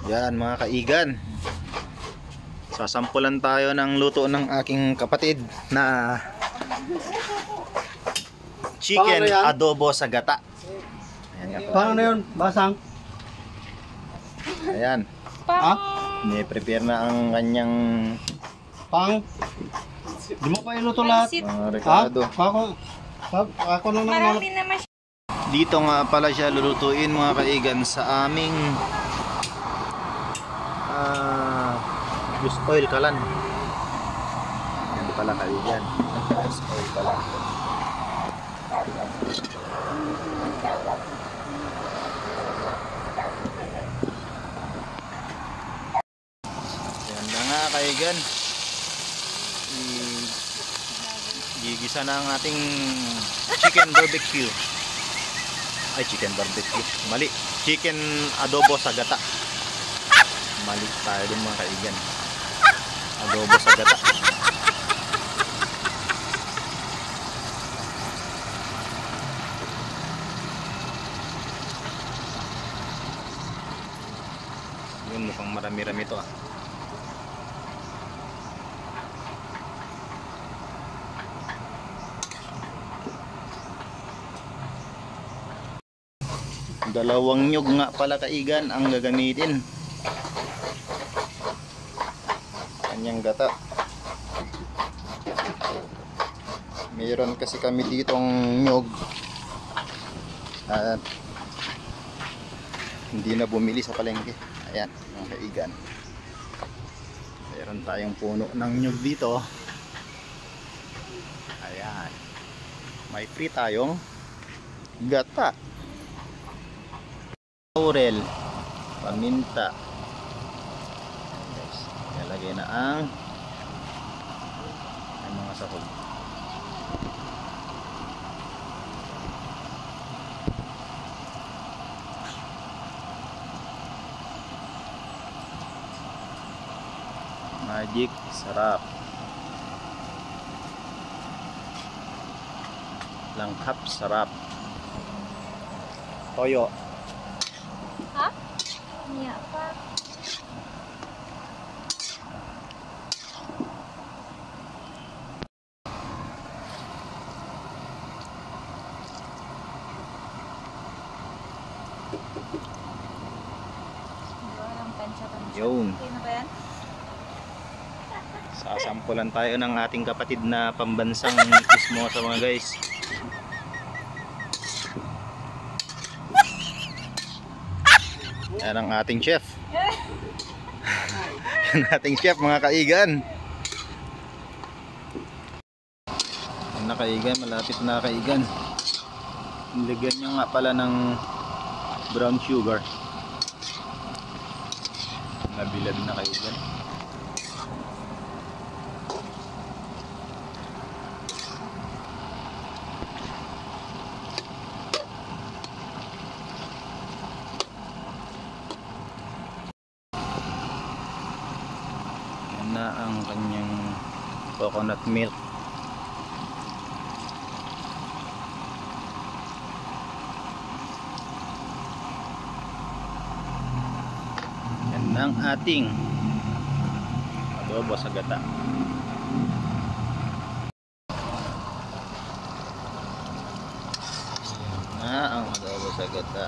Yan mga kaigan, sasampulan tayo ng luto ng aking kapatid na chicken adobo sa gata. Ayan, paano na yun? Basang? ayan. Ha? Ni-prepare na ang kanyang Pang? Di mo pa iluto lahat? Ricardo. Ako lang naman. Marami naman siya. Dito nga pala siya lulutuin mga kaigan sa aming used oil kalan. Yan pala kaigan. Used oil kalan. Yan na nga kaigan. Gigisa na ang ating chicken barbecue. Ay, chicken barbecue. Mali. Chicken adobo sa gata. Mali tayo dun mga kaigan. Adobo sa gata. Yun, mukhang marami-rami ito ah. Dalawang nyug nga pala kaigan ang gagamitin. Kanyang gata. Mayroon kasi kami ditong nyug at hindi na bumili sa palengke. Ayan mga kaigan, mayroon tayong puno ng nyug dito. Ayan, may free tayong gata, laurel, paminta. Guys, ilalagay na ang mga sahog. Magic sarap. Langkap sarap. Toyo. Ha? Niya pa. Yun. Okay na ba yan? Sasampulan tayo ng ating kapatid na pambansang chismosa mga guys. Yan ang ating chef. Yan ating chef mga kaigan. Yan na kaigan, malapit na kaigan. Nilagyan nyo nga pala ng brown sugar. Nabilad na kaigan. Na ang kanyang coconut milk. Yan ang ating adobo sa gata. Yan na ang adobo sa gata.